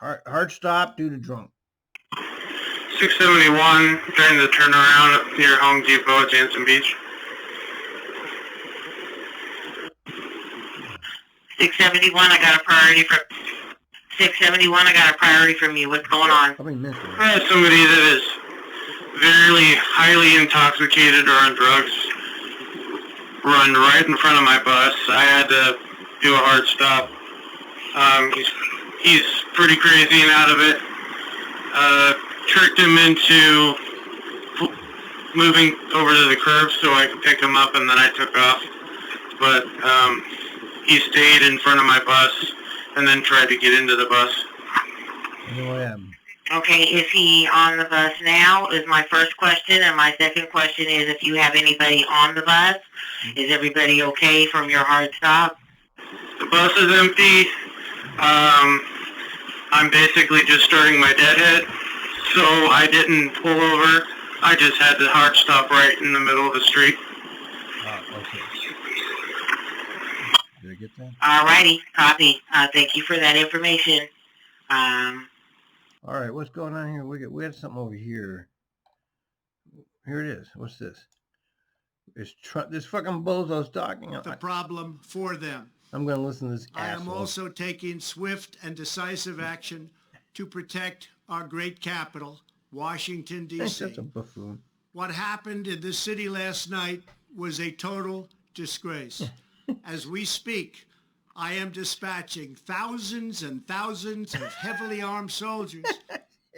Hard stop due to drunk. 671 during the turnaround up near Home Depot at Jansen Beach. 671, I got a priority for 671. I got a priority from you. What's going on? How many minutes? I have somebody that is very highly intoxicated or on drugs run right in front of my bus. I had to do a hard stop. He's pretty crazy and out of it. Tricked him into moving over to the curb so I could pick him up, and then I took off. But he stayed in front of my bus and then tried to get into the bus. Okay, is he on the bus now is my first question, and my second question is if you have anybody on the bus. Is everybody okay from your hard stop? The bus is empty. I'm basically just starting my deadhead, so I didn't pull over. I just had to hard stop right in the middle of the street. Okay. Did I get that? Alrighty, copy. Thank you for that information. All right, what's going on here? We had something over here. Here it is. What's this? It's this fucking bozo's talking. The problem for them. I'm going to listen to this I am asshole. also taking swift and decisive action to protect our great capital, Washington, D.C. Such a buffoon. What happened in this city last night was a total disgrace. As we speak, I am dispatching thousands and thousands of heavily armed soldiers,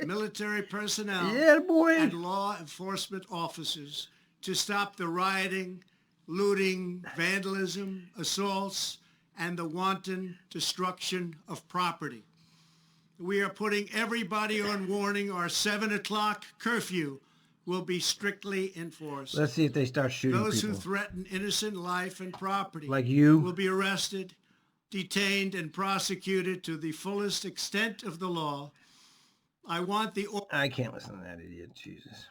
military personnel, and law enforcement officers to stop the rioting, looting, vandalism, assaults, and the wanton destruction of property. We are putting everybody on warning. Our 7 o'clock curfew will be strictly enforced. Let's see if they start shooting Those people. who threaten innocent life and property Like you. will be arrested, detained, and prosecuted to the fullest extent of the law. I want the... I can't listen to that idiot. Jesus.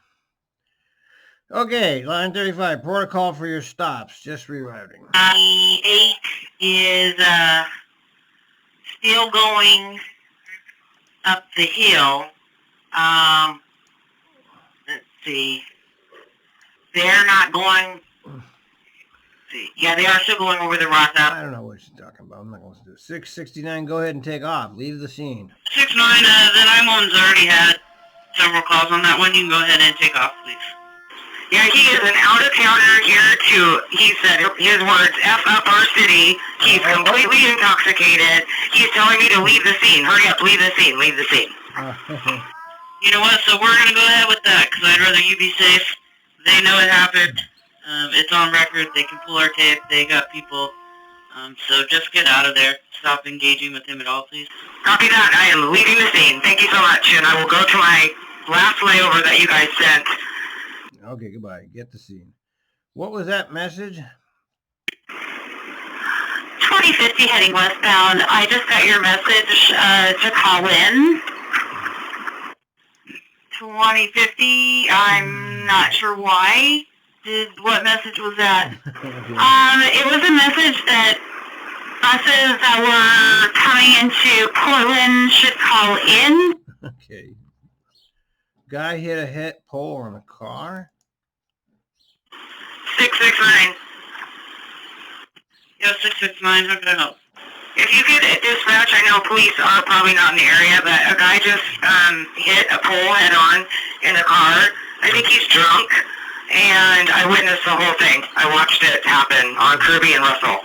Okay, line 35. Protocol for your stops. Just rerouting. 8 is still going up the hill. Let's see. They're not going... Yeah, they are still going over the rock up. I don't know what she's talking about. I'm not going to do it. 669, go ahead and take off. Leave the scene. 69, the 911's already had several calls on that one. You can go ahead and take off, please. Yeah, he is an out-of-towner here to, he said his words, F up our city. He's completely intoxicated. He's telling me to leave the scene. Hurry up, leave the scene, leave the scene. You know what, so we're going to go ahead with that, because I'd rather you be safe. They know it happened. It's on record. They can pull our tape. They got people. So just get out of there. Stop engaging with him at all, please. Copy that. I am leaving the scene. Thank you so much, and I will go to my last layover that you guys sent. Okay, goodbye. Get the scene. What was that message? 2050 heading westbound. I just got your message to call in. 2050 I'm not sure why. What message was that? It was a message that buses that were coming into Portland should call in. Okay. Guy hit a hit pole on a car? 669. Yeah, 669, how can I help? If you could dispatch, I know police are probably not in the area, but a guy just hit a pole head on in a car. I think he's drunk, and I witnessed the whole thing. I watched it happen on Kirby and Russell.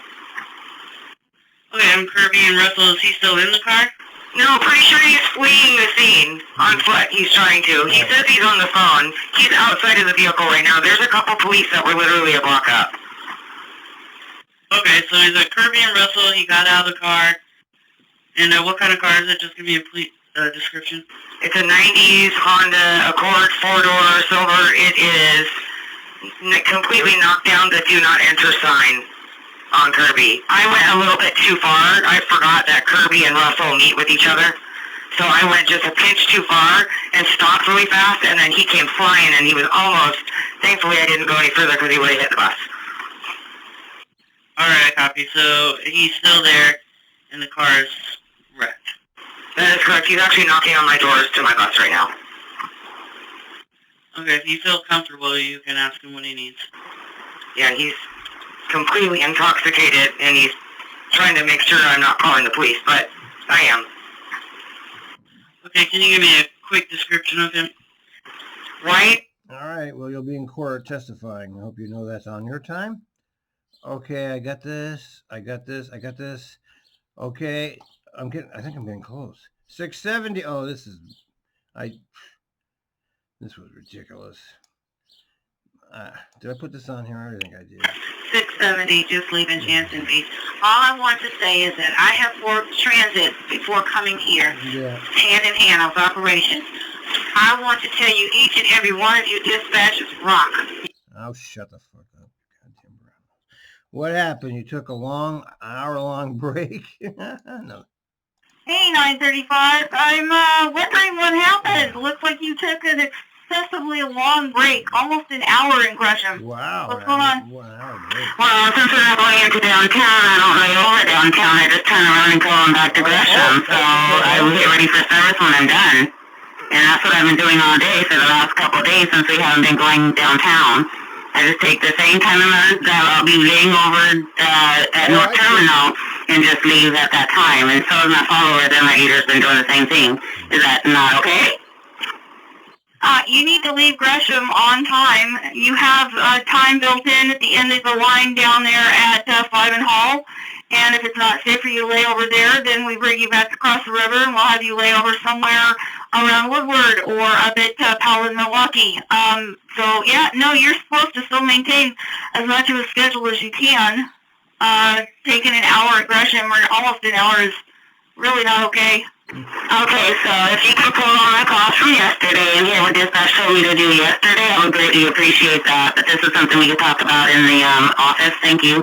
Okay, I'm Kirby and Russell. Is he still in the car? No, pretty sure he's fleeing the scene on foot. He's trying to. He says he's on the phone. He's outside of the vehicle right now. There's a couple police that were literally a block up. Okay, so he's at Kirby and Russell. He got out of the car. And what kind of car is it? Just give me a complete description. It's a 90s Honda Accord 4-door silver. It is completely knocked down the do not enter sign on Kirby. I went a little bit too far. I forgot that Kirby and Russell meet with each other. So I went just a pinch too far and stopped really fast, and then he came flying, and he was almost, thankfully I didn't go any further because he would have hit the bus. Alright, copy. So he's still there, and the car is wrecked. That is correct. He's actually knocking on my doors to my bus right now. Okay, if you feel comfortable, you can ask him what he needs. Yeah, he's completely intoxicated, and he's trying to make sure I'm not calling the police, but I am. Okay, can you give me a quick description of him? White. All right, well, you'll be in court testifying. I hope you know that's on your time. Okay, I got this. Okay, I think I'm getting close. 670. Oh, this was ridiculous. Did I put this on here? I don't think I did. 670, just leaving Jansen Beach. All I want to say is that I have worked transit before coming here, hand in hand with operations. I want to tell you, each and every one of you dispatchers rock. Oh, shut the fuck up. Goddamn brown. What happened? You took an hour-long break? No. Hey, 935. I'm wondering what happened. Looks like you took an excessively long break, almost an hour in Gresham. Wow. What's going on? 1 hour break. Well, since we're not going into downtown, I don't lay over downtown. I just turn around and go on back to Gresham. So I will get ready for service when I'm done. And that's what I've been doing all day for the last couple of days since we haven't been going downtown. I just take the same time amount that I'll be laying over at North Terminal and just leave at that time. And so is my follower, then my leader's been doing the same thing. Is that not okay? You need to leave Gresham on time. You have time built in at the end of the line down there at 5 and Hall. And if it's not safe for you to lay over there, then we bring you back across the river and we'll have you lay over somewhere around Woodward or up at Powell and Milwaukee. So, yeah, no, you're supposed to still maintain as much of a schedule as you can. Taking an hour at Gresham or almost an hour is really not okay. Okay, so if you could pull on my calls from yesterday and hear what dispatch told me to do yesterday, I would greatly appreciate that. But this is something we could talk about in the office. Thank you.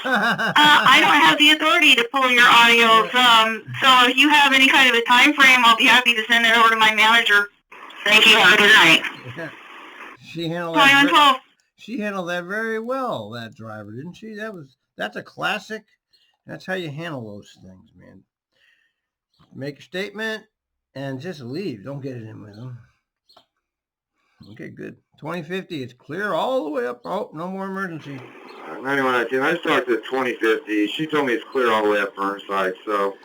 I don't have the authority to pull your audios. So if you have any kind of a time frame, I'll be happy to send it over to my manager. Thank you. Have a good night. She handled that very well, that driver, didn't she? That's a classic. That's how you handle those things, man. Make a statement and just leave. Don't get it in with them. Okay, good. 2050, it's clear all the way up. Oh, no more emergency. 9119, I just talked to 2050. She told me it's clear all the way up Burnside, so...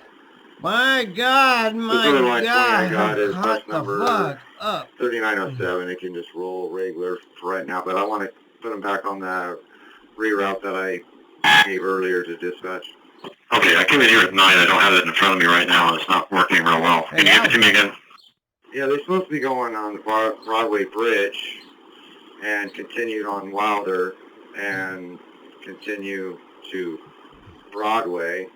My God, I got is What bus the number fuck up? 3907. It can just roll regular for right now, but I want to put them back on the reroute that I gave earlier to dispatch. Okay, I came in here at 9. I don't have it in front of me right now. It's not working real well. Can you give it to me again? Yeah, they're supposed to be going on the Broadway Bridge and continued on Wilder and continue to Broadway.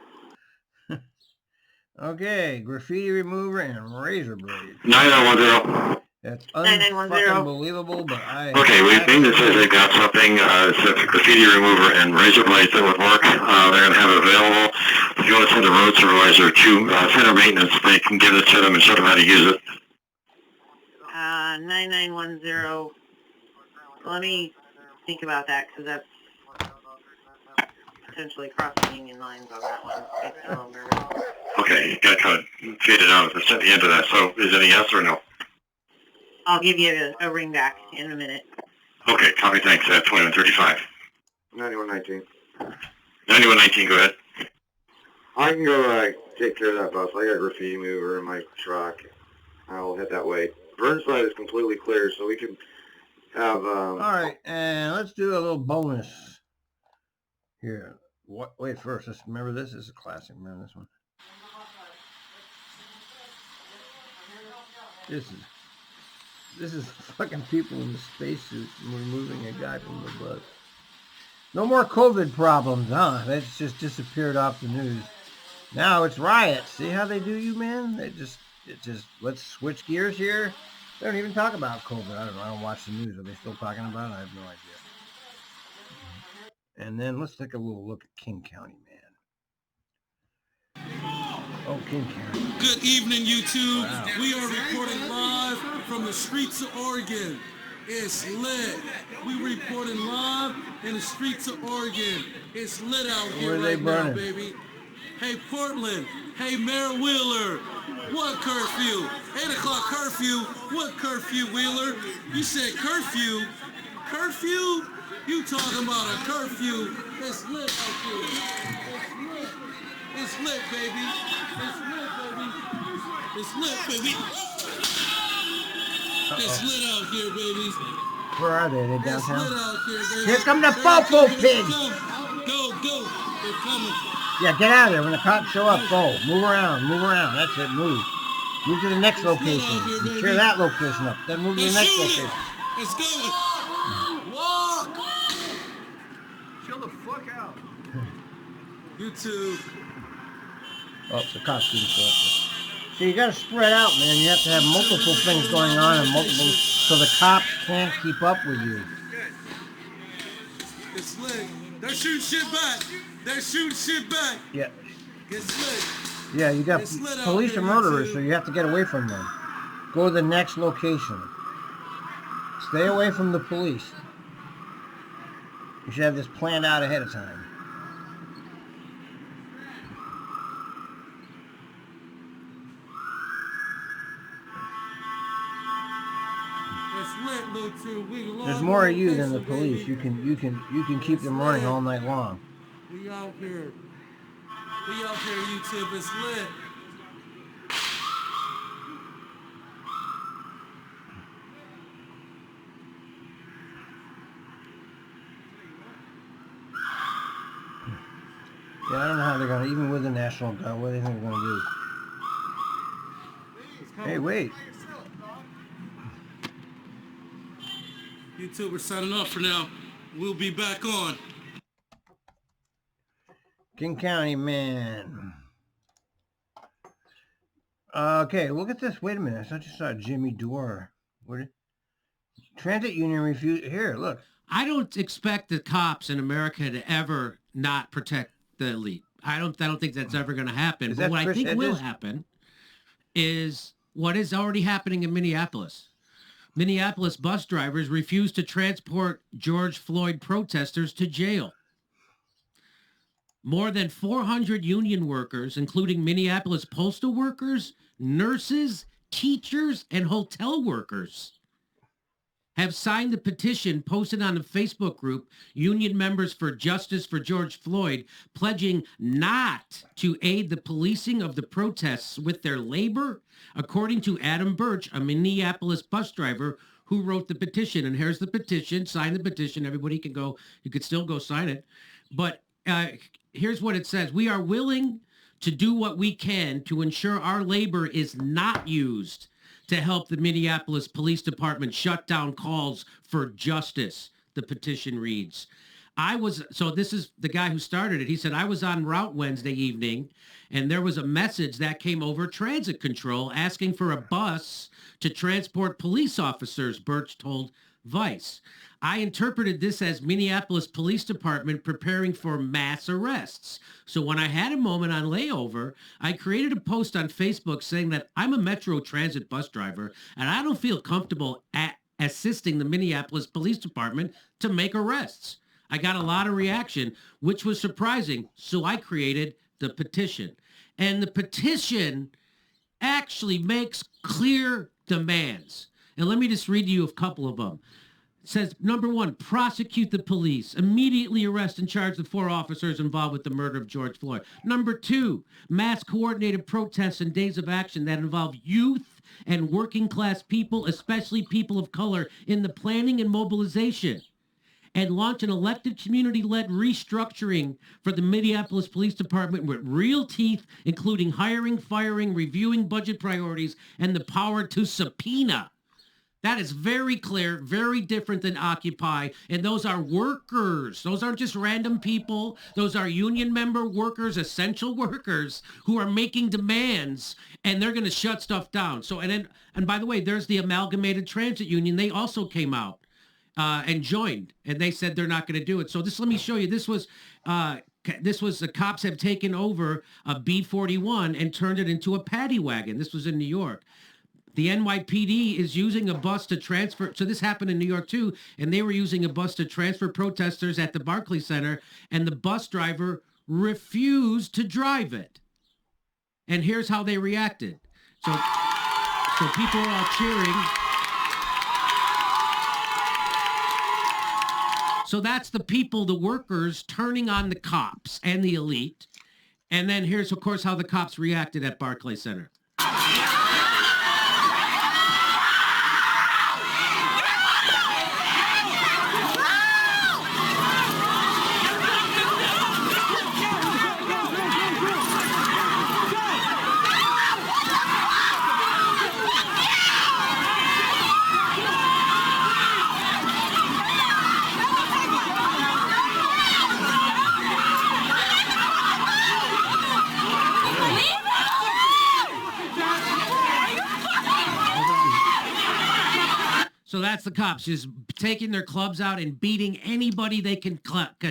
Okay, graffiti remover and razor blade. 9910. That's unfucking believable, but Okay, maintenance says they've got something. It says graffiti remover and razor blades that would work. They're going to have it available. If you want to send a road supervisor to center maintenance, they can give it to them and show them how to use it. 9910. Let me think about that because that's potentially crossing union lines on that one. It's a little nervous. Okay, you got kind of faded out at the end of that. So is it a yes or no? I'll give you a ring back in a minute. Okay, copy, thanks. 2135. 9119. 9119, go ahead. I can go take care of that bus. I got a graffiti mover in my truck. I'll head that way. Burnside is completely clear, so we can have... All right, and let's do a little bonus here. Wait, first, let's remember this. This is a classic. Remember this one. This is fucking people in the spacesuits removing a guy from the bus. No more COVID problems, huh? That's just disappeared off the news. Now it's riots. See how they do you, man? Let's switch gears here. They don't even talk about COVID. I don't know. I don't watch the news. Are they still talking about it? I have no idea. And then let's take a little look at King County, man. Oh, King County. Good evening, YouTube. Wow. We are reporting live from the streets of Oregon. It's lit. We reporting live in the streets of Oregon. It's lit out here right now, baby. Hey, Portland. Hey, Mayor Wheeler. What curfew? 8 o'clock curfew. What curfew, Wheeler? You said curfew. Curfew? You talking about a curfew? It's lit out here. It's lit, baby. It's lit, baby. It's lit, baby. It's lit out here, baby. Where are they? They downtown? It's lit out here, baby. Here come the fofo pigs. Go, go. They're coming. Yeah, get out of there. When the cops show up, go. Move around. Move around. That's it. Move. Move to the next location. You tear that location up. Then move to the next location. Let's go. Walk. Chill the fuck out. YouTube. Oh, the cops didn't show up. So you got to spread out, man. You have to have multiple things going on and multiple, so the cops can't keep up with you. It's lit. They're shooting shit back. They're shooting shit back. Yeah. It's lit. Yeah, you got police are murderers, too. so you have to get away from them. Go to the next location. Stay away from the police. You should have this planned out ahead of time. There's more of you than the police. You can keep them running all night long. We out here. We out here, YouTube. It's lit. Yeah, I don't know how they're gonna, even with the National Guard, what do they think they're gonna do? Hey, wait. YouTube, we're signing off for now. We'll be back on. King County, man. Okay, look at this. Wait a minute. I just saw Jimmy Dore. Transit union refused. Here, look. I don't expect the cops in America to ever not protect the elite. I don't think that's ever going to happen. But what I think will happen is what is already happening in Minneapolis. Minneapolis bus drivers refuse to transport George Floyd protesters to jail. More than 400 union workers, including Minneapolis postal workers, nurses, teachers, and hotel workers, have signed the petition posted on the Facebook group Union Members for Justice for George Floyd, pledging not to aid the policing of the protests with their labor, according to Adam Birch, a Minneapolis bus driver who wrote the petition. And here's the petition. Sign the petition. Everybody can go. You could still go sign it. But here's what it says. We are willing to do what we can to ensure our labor is not used to help the Minneapolis Police Department shut down calls for justice, the petition reads. So this is the guy who started it. He said, I was on route Wednesday evening, and there was a message that came over transit control asking for a bus to transport police officers, Birch told Vice. I interpreted this as Minneapolis Police Department preparing for mass arrests. So when I had a moment on layover, I created a post on Facebook saying that I'm a Metro Transit bus driver and I don't feel comfortable assisting the Minneapolis Police Department to make arrests. I got a lot of reaction, which was surprising. So I created the petition. And the petition actually makes clear demands. And let me just read you a couple of them. It says, number one, prosecute the police. Immediately arrest and charge the 4 officers involved with the murder of George Floyd. Number 2, mass coordinated protests and days of action that involve youth and working class people, especially people of color, in the planning and mobilization. And launch an elected community-led restructuring for the Minneapolis Police Department with real teeth, including hiring, firing, reviewing budget priorities, and the power to subpoena. That is very clear, very different than Occupy. And those are workers. Those aren't just random people. Those are union member workers, essential workers who are making demands, and they're going to shut stuff down. So, and by the way, there's the Amalgamated Transit Union. They also came out and joined, and they said they're not going to do it. So let me show you. This was the cops have taken over a B-41 and turned it into a paddy wagon. This was in New York. The NYPD is using a bus to transfer. So this happened in New York too, and they were using a bus to transfer protesters at the Barclays Center, and the bus driver refused to drive it. And here's how they reacted. So people are all cheering. So that's the people, the workers, turning on the cops and the elite. And then here's, of course, how the cops reacted at Barclays Center. So that's the cops just taking their clubs out and beating anybody they can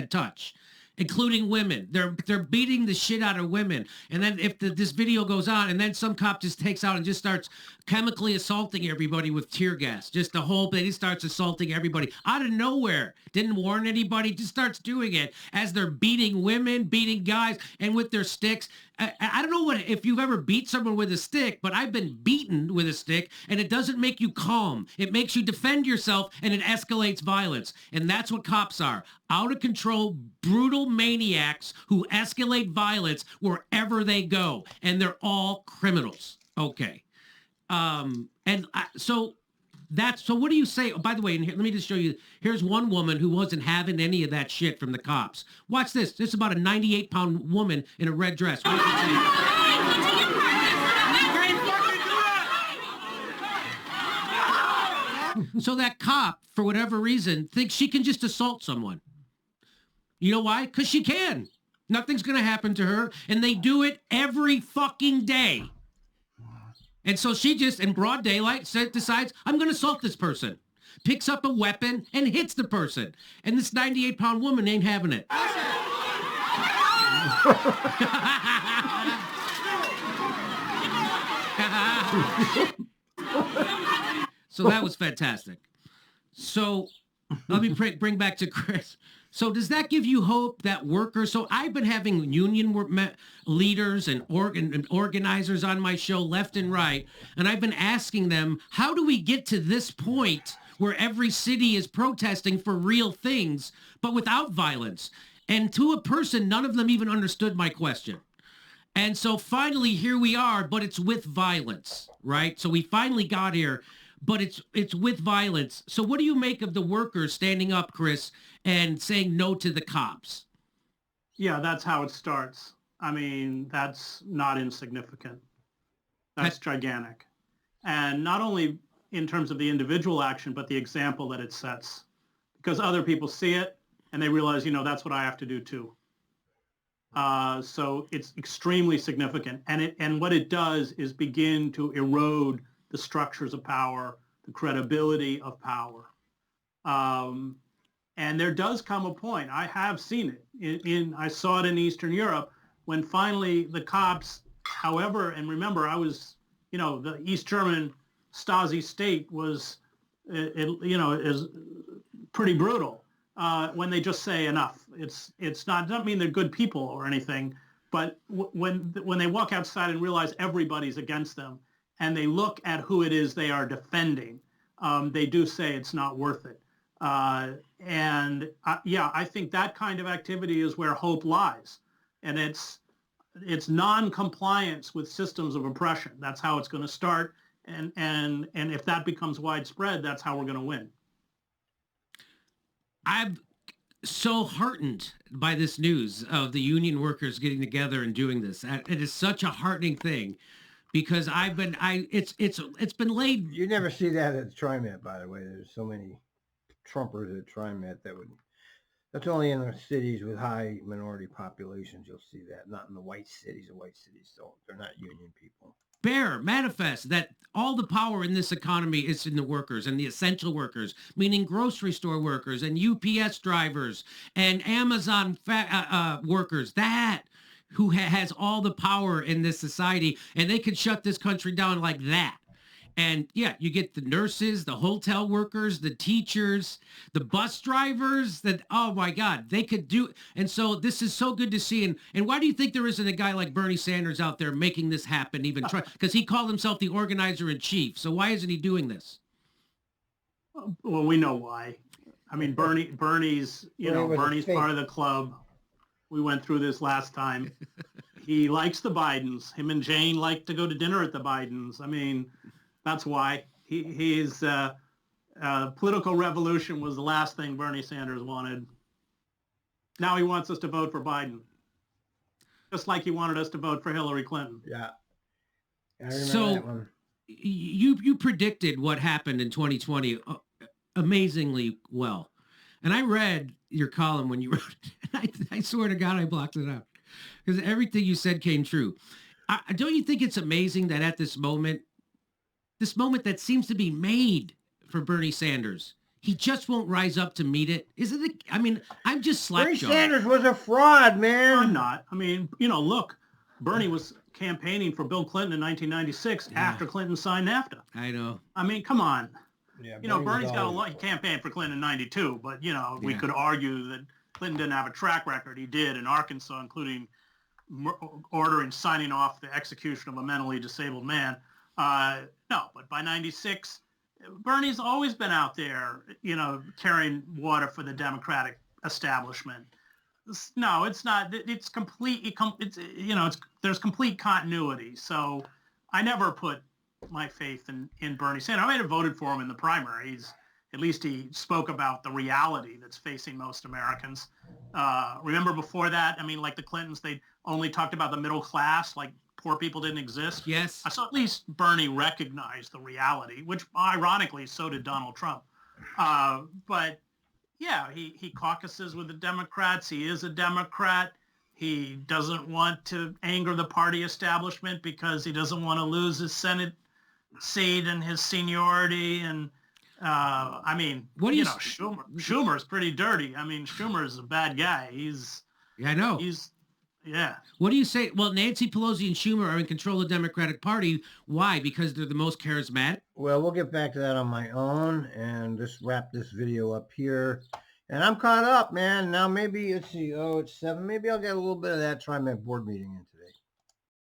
touch, including women. They're beating the shit out of women. And then if this video goes on, and then some cop just takes out and just starts chemically assaulting everybody with tear gas. Just the whole thing. He starts assaulting everybody out of nowhere. Didn't warn anybody. Just starts doing it as they're beating women, beating guys, and with their sticks. I don't know if you've ever beat someone with a stick, but I've been beaten with a stick, and it doesn't make you calm. It makes you defend yourself, and it escalates violence. And that's what cops are. Out of control, brutal maniacs who escalate violence wherever they go. And they're all criminals. Okay. So what do you say? Oh, by the way, and here, let me just show you. Here's one woman who wasn't having any of that shit from the cops. Watch this. This is about a 98-pound woman in a red dress. What does it say? So that cop, for whatever reason, thinks she can just assault someone. You know why? Because she can. Nothing's going to happen to her. And they do it every fucking day. And so she just, in broad daylight, decides, I'm going to assault this person. Picks up a weapon and hits the person. And this 98-pound woman ain't having it. So that was fantastic. So let me bring back to Chris. So does that give you hope that workers? So I've been having union leaders and organizers on my show left and right, and I've been asking them, how do we get to this point where every city is protesting for real things, but without violence? And to a person, none of them even understood my question. And so finally, here we are, but it's with violence, right? So we finally got here, but it's with violence. So what do you make of the workers standing up, Chris, and saying no to the cops? Yeah, that's how it starts. I mean, that's not insignificant. That's gigantic. And not only in terms of the individual action, but the example that it sets. Because other people see it, and they realize, that's what I have to do too. So it's extremely significant. And what it does is begin to erode the structures of power, the credibility of power. And there does come a point, I have seen it, I saw it in Eastern Europe, when finally the cops, however, and remember, I was, the East German Stasi state was, is pretty brutal when they just say enough. It's not, doesn't mean they're good people or anything, but when they walk outside and realize everybody's against them, and they look at who it is they are defending, they do say it's not worth it. I think that kind of activity is where hope lies. And it's non-compliance with systems of oppression. That's how it's going to start. And if that becomes widespread, that's how we're going to win. I'm so heartened by this news of the union workers getting together and doing this. It is such a heartening thing. because it's been laid. You never see that at the TRIMET, by the way. There's so many Trumpers at TRIMET that would. That's only in the cities with high minority populations you'll see that. Not in the white cities. The white cities don't. They're not union people. Manifest that all the power in this economy is in the workers and the essential workers, meaning grocery store workers and UPS drivers and Amazon workers. That who has all the power in this society, and they could shut this country down like that. And yeah, you get the nurses, the hotel workers, the teachers, the bus drivers that, oh my God, they could do. And so this is so good to see. And why do you think there isn't a guy like Bernie Sanders out there making this happen, even try? Because he called himself the organizer in chief. So why isn't he doing this? Well, we know why. I mean, Bernie's part of the club. We went through this last time. He likes the Bidens. Him and Jane like to go to dinner at the Bidens. I mean, that's why he's political revolution was the last thing Bernie Sanders wanted. Now he wants us to vote for Biden, just like he wanted us to vote for Hillary Clinton. Yeah. I remember So that one. you predicted what happened in 2020 amazingly well. And I read your column when you wrote it. And I swear to God, I blocked it out because everything you said came true. Don't you think it's amazing that at this moment that seems to be made for Bernie Sanders, he just won't rise up to meet it? Isn't it? I mean, I'm just Bernie slapjawed. Sanders was a fraud, man. I'm not. I mean, look, Bernie was campaigning for Bill Clinton in 1996 after Clinton signed NAFTA. I know. I mean, come on. Yeah, Bernie's got a lot. He campaigned for Clinton in 92, but, we could argue that Clinton didn't have a track record. He did in Arkansas, including ordering signing off the execution of a mentally disabled man. No, but by 96, Bernie's always been out there, carrying water for the Democratic establishment. No, it's not. It's complete. There's complete continuity. So I never put my faith in Bernie Sanders. I might have voted for him in the primaries. At least he spoke about the reality that's facing most Americans. Remember before that, I mean, like the Clintons, they only talked about the middle class, like poor people didn't exist. Yes. So at least Bernie recognized the reality, which ironically, so did Donald Trump. But yeah, he caucuses with the Democrats. He is a Democrat. He doesn't want to anger the party establishment because he doesn't want to lose his Senate seat and his seniority. And I mean, Schumer's pretty dirty. I mean, Schumer's a bad guy. I know. Yeah. What do you say? Well, Nancy Pelosi and Schumer are in control of the Democratic Party. Why? Because they're the most charismatic? Well, we'll get back to that on my own and just wrap this video up here. And I'm caught up, man. Now maybe, let's see. Oh, it's 7. Maybe I'll get a little bit of that TRIMET board meeting in